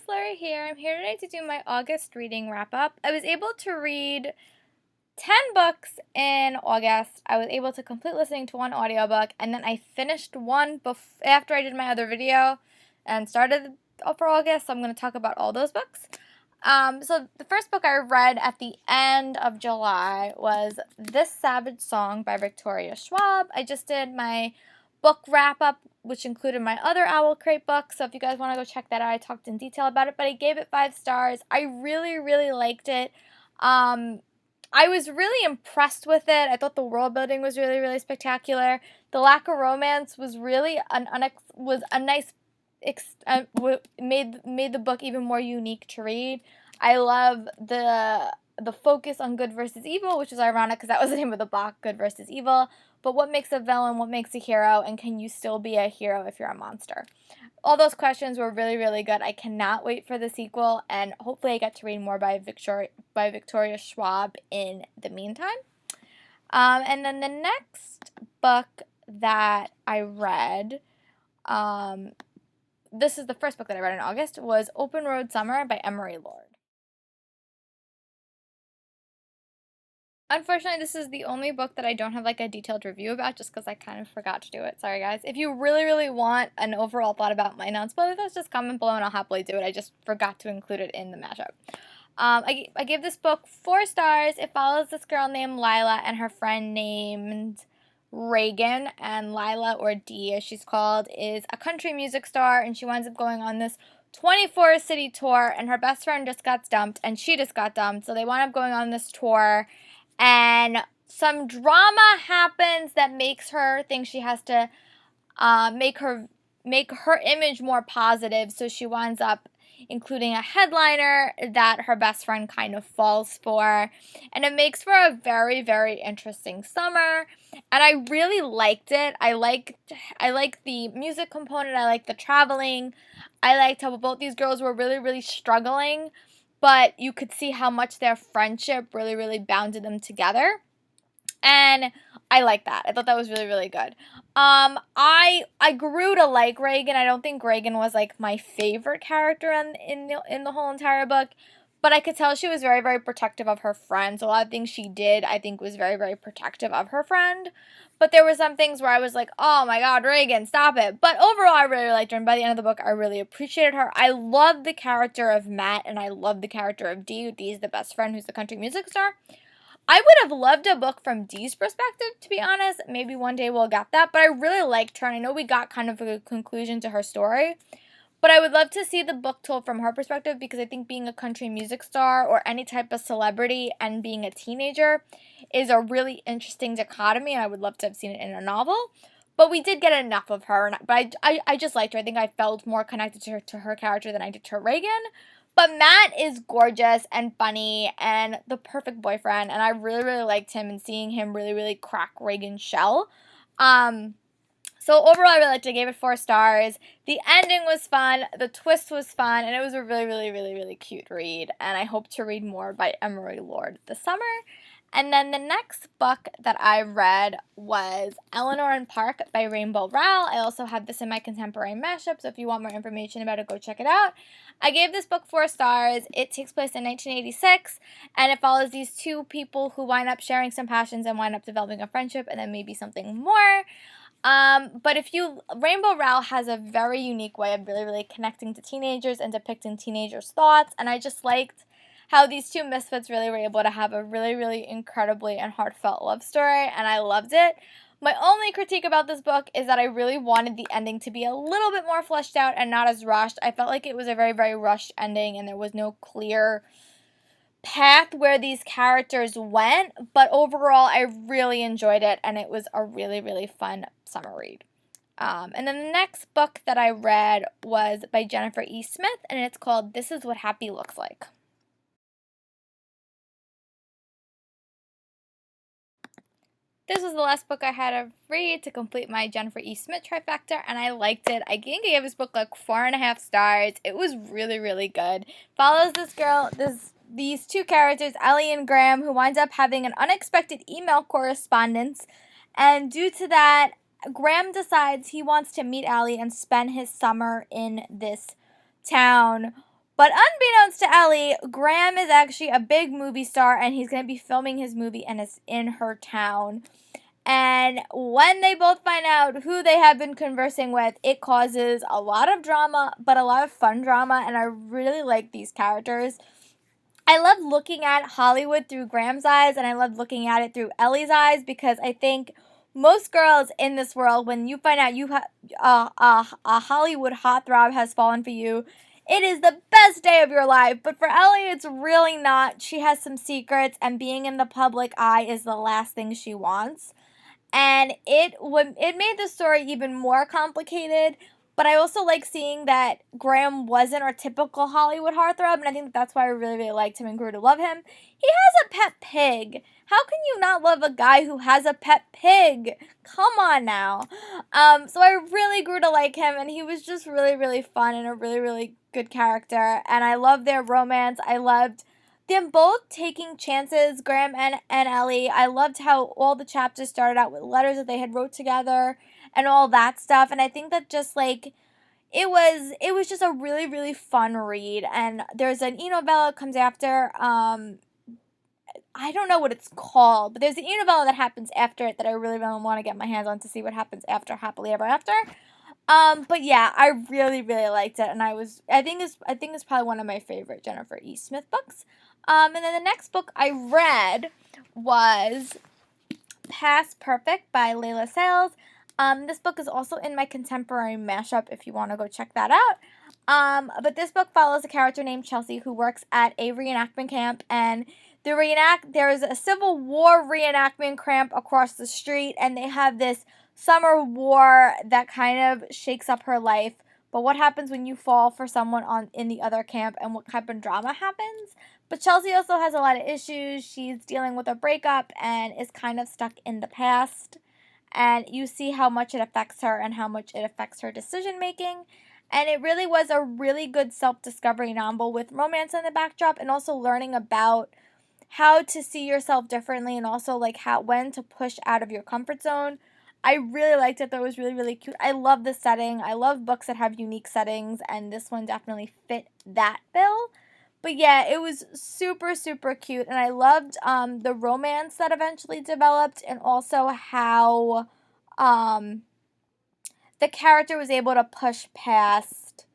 Flurry here. I'm here today to do my August reading wrap up. I was able to read 10 books in August. I was able to complete listening to one audiobook, and then I finished one after I did my other video and started for August, so I'm going to talk about all those books. So the first book I read at the end of July was This Savage Song by Victoria Schwab. I just did my book wrap-up, which included my other Owl Crate book, so if you guys want to go check that out, I talked in detail about it, but I gave it 5 stars. I really, really liked it. I was really impressed with it. I thought the world building was really, really spectacular. The lack of romance was really made the book even more unique to read. I love the focus on good versus evil, which is ironic because that was the name of the book, Good versus Evil. But what makes a villain? What makes a hero? And can you still be a hero if you're a monster? All those questions were really, really good. I cannot wait for the sequel, and hopefully I get to read more by Victoria Schwab in the meantime. And then the next book that I read, this is the first book that I read in August, was Open Road Summer by Emery Lord. Unfortunately, this is the only book that I don't have like a detailed review about just because I kind of forgot to do it. Sorry, guys. If you really, really want an overall thought about my non-spoilers, just comment below and I'll happily do it. I just forgot to include it in the mashup. I gave this book 4 stars. It follows this girl named Lila and her friend named Reagan. And Lila, or Dee as she's called, is a country music star, and she winds up going on this 24-city tour, and her best friend just got dumped, and she just got dumped. So they wind up going on this tour, and some drama happens that makes her think she has to make her image more positive, so she winds up including a headliner that her best friend kind of falls for, and it makes for a very, very interesting summer, and I really liked it. I liked the music component, I liked the traveling, I liked how both these girls were really, really struggling, but you could see how much their friendship really, really bounded them together. And I like that. I thought that was really, really good. I grew to like Reagan. I don't think Reagan was like my favorite character in the whole entire book, but I could tell she was very, very protective of her friend. So a lot of things she did, I think, was very, very protective of her friend. But there were some things where I was like, oh my god, Reagan, stop it. But overall, I really liked her, and by the end of the book, I really appreciated her. I love the character of Matt, and I love the character of Dee. Dee's the best friend who's the country music star. I would have loved a book from Dee's perspective, to be honest. Maybe one day we'll get that, but I really liked her, and I know we got kind of a conclusion to her story. But I would love to see the book told from her perspective, because I think being a country music star or any type of celebrity and being a teenager is a really interesting dichotomy, and I would love to have seen it in a novel. But we did get enough of her, but I just liked her. I think I felt more connected to her character than I did to Reagan. But Matt is gorgeous and funny and the perfect boyfriend, and I really, really liked him, and seeing him really, really crack Reagan's shell. So overall, I really liked it. I gave it 4 stars. The ending was fun. The twist was fun. And it was a really, really, really, really cute read. And I hope to read more by Emery Lord this summer. And then the next book that I read was Eleanor and Park by Rainbow Rowell. I also have this in my contemporary mashup, so if you want more information about it, go check it out. I gave this book 4 stars. It takes place in 1986, and it follows these 2 people who wind up sharing some passions and wind up developing a friendship and then maybe something more. But Rainbow Rowell has a very unique way of really, really connecting to teenagers and depicting teenagers' thoughts, and I just liked how these 2 misfits really were able to have a really, really incredibly and heartfelt love story, and I loved it. My only critique about this book is that I really wanted the ending to be a little bit more fleshed out and not as rushed. I felt like it was a very, very rushed ending, and there was no clear path where these characters went, but overall, I really enjoyed it, and it was a really, really fun summer read. And then the next book that I read was by Jennifer E. Smith, and it's called This Is What Happy Looks Like. This was the last book I had to read to complete my Jennifer E. Smith trifecta, and I liked it. I think I gave this book like 4.5 stars. It was really, really good. Follows this girl, these 2 characters, Ellie and Graham, who winds up having an unexpected email correspondence, and due to that, Graham decides he wants to meet Ellie and spend his summer in this town, But unbeknownst to Ellie, Graham is actually a big movie star, and he's going to be filming his movie, and it's in her town. And when they both find out who they have been conversing with, it causes a lot of drama, but a lot of fun drama, and I really like these characters. I love looking at Hollywood through Graham's eyes, and I love looking at it through Ellie's eyes, because I think most girls in this world, when you find out you have a Hollywood heartthrob has fallen for you, it is the best day of your life. But for Ellie, it's really not. She has some secrets, and being in the public eye is the last thing she wants. And it made the story even more complicated. But I also like seeing that Graham wasn't our typical Hollywood heartthrob, and I think that's why I really, really liked him and grew to love him. He has a pet pig. How can you not love a guy who has a pet pig? Come on now. So I really grew to like him, and he was just really, really fun and a really, really good character. And I loved their romance. I loved them both taking chances, Graham and Ellie. I loved how all the chapters started out with letters that they had wrote together and all that stuff. And I think that just like it was just a really, really fun read. And there's an e-novella that comes after. I don't know what it's called, but there's an e-novella that happens after it that I really, really want to get my hands on to see what happens after Happily Ever After. But yeah, I really, really liked it, and I think it's probably one of my favorite Jennifer E. Smith books. And then the next book I read was Past Perfect by Layla Sales. This book is also in my contemporary mashup if you want to go check that out. But this book follows a character named Chelsea who works at a reenactment camp, and there's a Civil War reenactment camp across the street, and they have this summer war that kind of shakes up her life. But what happens when you fall for someone in the other camp, and what type of drama happens? But Chelsea also has a lot of issues. She's dealing with a breakup and is kind of stuck in the past. And you see how much it affects her and how much it affects her decision making. And it really was a really good self-discovery novel with romance in the backdrop, and also learning about how to see yourself differently, and also like when to push out of your comfort zone. I really liked it. That was really, really cute. I love the setting. I love books that have unique settings, and this one definitely fit that bill. But yeah, it was super, super cute, and I loved the romance that eventually developed, and also how the character was able to push past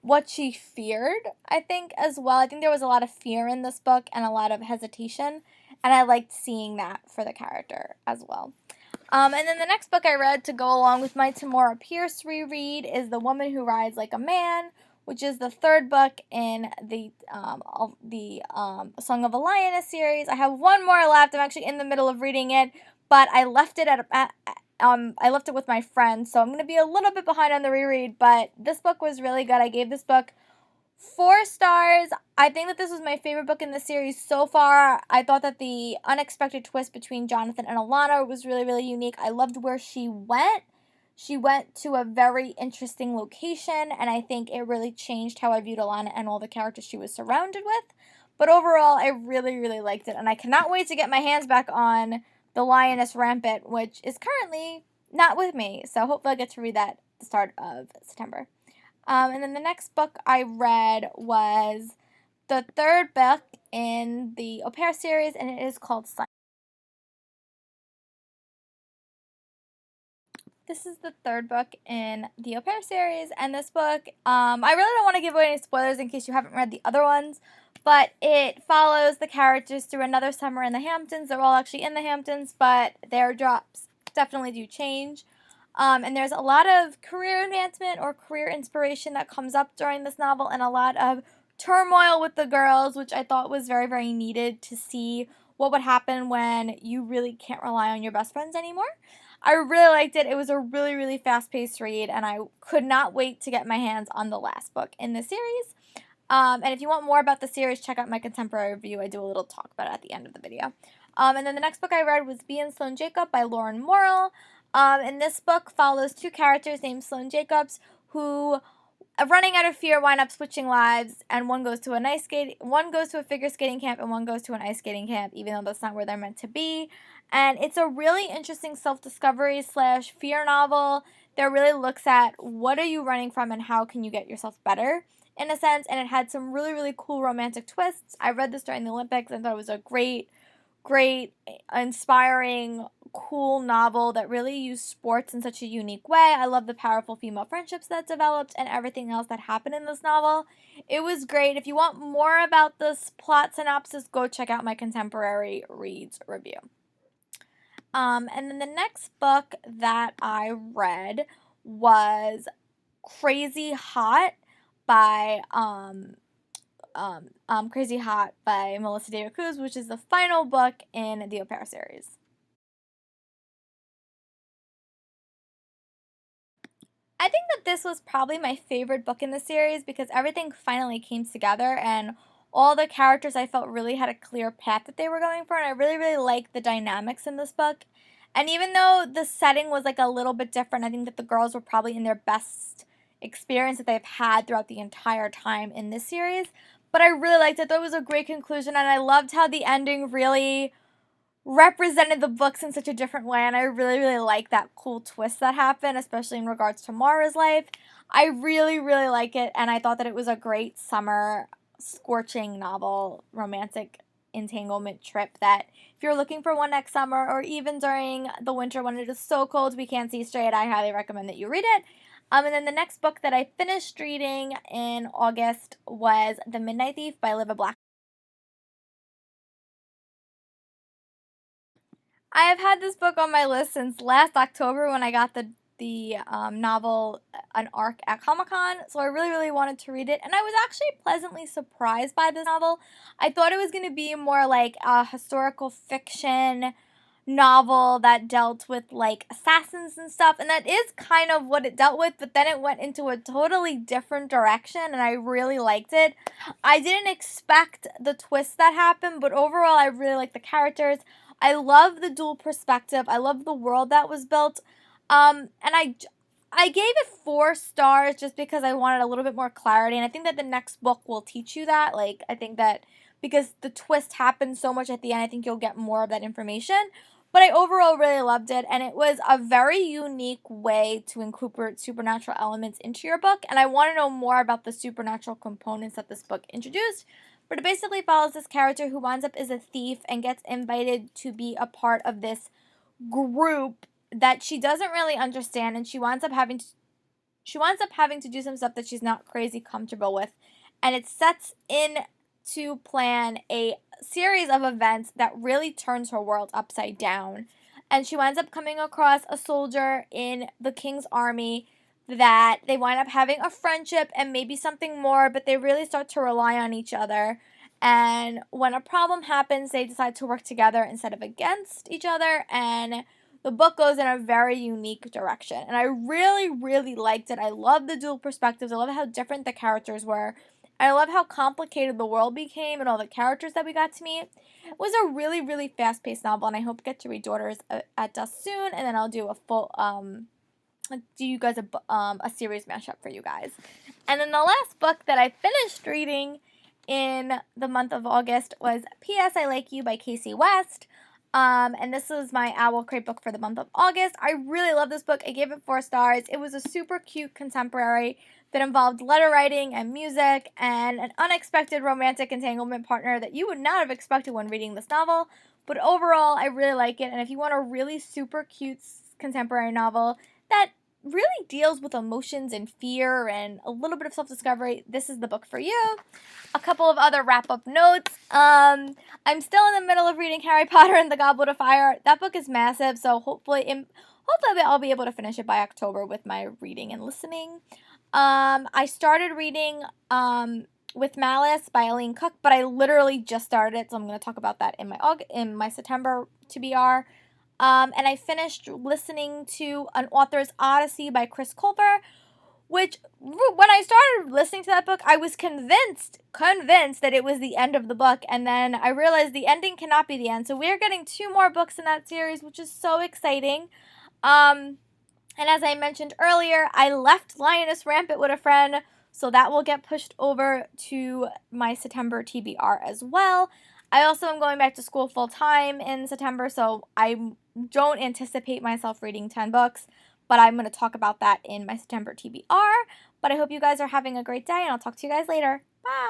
what she feared, I think, as well. I think there was a lot of fear in this book and a lot of hesitation, and I liked seeing that for the character as well. And then the next book I read to go along with my Tamora Pierce reread is The Woman Who Rides Like a Man, which is the third book in the Song of a Lioness series. I have one more left. I'm actually in the middle of reading it, but I left it I left it with my friend, so I'm going to be a little bit behind on the reread, but this book was really good. I gave this book 4 stars. I think that this was my favorite book in the series so far. I thought that the unexpected twist between Jonathan and Alana was really, really unique. I loved where she went. She went to a very interesting location, and I think it really changed how I viewed Alana and all the characters she was surrounded with. But overall, I really, really liked it, and I cannot wait to get my hands back on The Lioness Rampant, which is currently not with me. So hopefully I'll get to read that at the start of September. And then the next book I read was the third book in the Au Pair series, and it is called Sun. This is the third book in the Au Pair series, and this book, I really don't want to give away any spoilers in case you haven't read the other ones, but it follows the characters through another summer in the Hamptons. They're all actually in the Hamptons, but their drops definitely do change. And there's a lot of career advancement or career inspiration that comes up during this novel, and a lot of turmoil with the girls, which I thought was very, very needed to see what would happen when you really can't rely on your best friends anymore. I really liked it. It was a really, really fast-paced read, and I could not wait to get my hands on the last book in the series. And if you want more about the series, check out my contemporary review. I do a little talk about it at the end of the video. And then the next book I read was Bee and Sloane Jacob by Lauren Morrill. And this book follows 2 characters named Sloane Jacobs who, running out of fear, wind up switching lives, and one goes to a figure skating camp, and one goes to an ice skating camp, even though that's not where they're meant to be. And it's a really interesting self-discovery / fear novel that really looks at what are you running from and how can you get yourself better in a sense, and it had some really, really cool romantic twists. I read this during the Olympics and thought it was a great, great, inspiring, cool novel that really used sports in such a unique way. I love the powerful female friendships that developed and everything else that happened in this novel. It was great. If you want more about this plot synopsis, go check out my Contemporary Reads review. And then the next book that I read was Crazy Hot by Crazy Hot by Melissa David Cruz, which is the final book in the Au Pair series. I think that this was probably my favorite book in the series because everything finally came together and all the characters I felt really had a clear path that they were going for, and I really, really liked the dynamics in this book. And even though the setting was like a little bit different, I think that the girls were probably in their best experience that they've had throughout the entire time in this series. But I really liked it. I thought it was a great conclusion, and I loved how the ending really represented the books in such a different way, and I really, really like that cool twist that happened, especially in regards to Mara's life. I really, really like it, and I thought that it was a great summer scorching novel, romantic entanglement trip that if you're looking for one next summer or even during the winter when it is so cold we can't see straight, I highly recommend that you read it. And then the next book that I finished reading in August was The Midnight Thief by Livia Black. I have had this book on my list since last October when I got the novel An Arc at Comic-Con, so I really, really wanted to read it, and I was actually pleasantly surprised by this novel. I thought it was going to be more like a historical fiction novel that dealt with like assassins and stuff, and that is kind of what it dealt with, but then it went into a totally different direction, and I really liked it. I didn't expect the twist that happened, but overall I really like the characters. I love the dual perspective. I love the world that was built. And I gave it 4 stars just because I wanted a little bit more clarity, and I think that the next book will teach you that. Like, I think that because the twist happened so much at the end, I think you'll get more of that information. But I overall really loved it, and it was a very unique way to incorporate supernatural elements into your book, and I want to know more about the supernatural components that this book introduced. But it basically follows this character who winds up as a thief and gets invited to be a part of this group that she doesn't really understand, and she winds up having to do some stuff that she's not crazy comfortable with, and it sets in to plan a series of events that really turns her world upside down. And she winds up coming across a soldier in the king's army that they wind up having a friendship and maybe something more, but they really start to rely on each other. And when a problem happens, they decide to work together instead of against each other, and the book goes in a very unique direction. And I really, really liked it. I love the dual perspectives. I love how different the characters were. I love how complicated the world became and all the characters that we got to meet. It was a really, really fast-paced novel, and I hope to get to read Daughters at Dusk soon, and then I'll do a full, do you guys a series mashup for you guys. And then the last book that I finished reading in the month of August was P.S. I Like You by Casey West. And this was my Owl Crate book for the month of August. I really love this book. I gave it 4 stars. It was a super cute contemporary that involved letter writing and music and an unexpected romantic entanglement partner that you would not have expected when reading this novel. But overall, I really like it. And if you want a really super cute contemporary novel that really deals with emotions and fear and a little bit of self-discovery, this is the book for you. A couple of other wrap-up notes. I'm still in the middle of reading Harry Potter and the Goblet of Fire. That book is massive, so hopefully I'll be able to finish it by October with my reading and listening. I started reading With Malice by Aline Cook, but I literally just started it, so I'm going to talk about that in my September TBR. And I finished listening to An Author's Odyssey by Chris Colfer, which, when I started listening to that book, I was convinced that it was the end of the book, and then I realized the ending cannot be the end, so we're getting 2 more books in that series, which is so exciting. And as I mentioned earlier, I left Lioness Rampant with a friend, so that will get pushed over to my September TBR as well. I also am going back to school full-time in September, so I don't anticipate myself reading 10 books, but I'm going to talk about that in my September TBR. But I hope you guys are having a great day, and I'll talk to you guys later. Bye!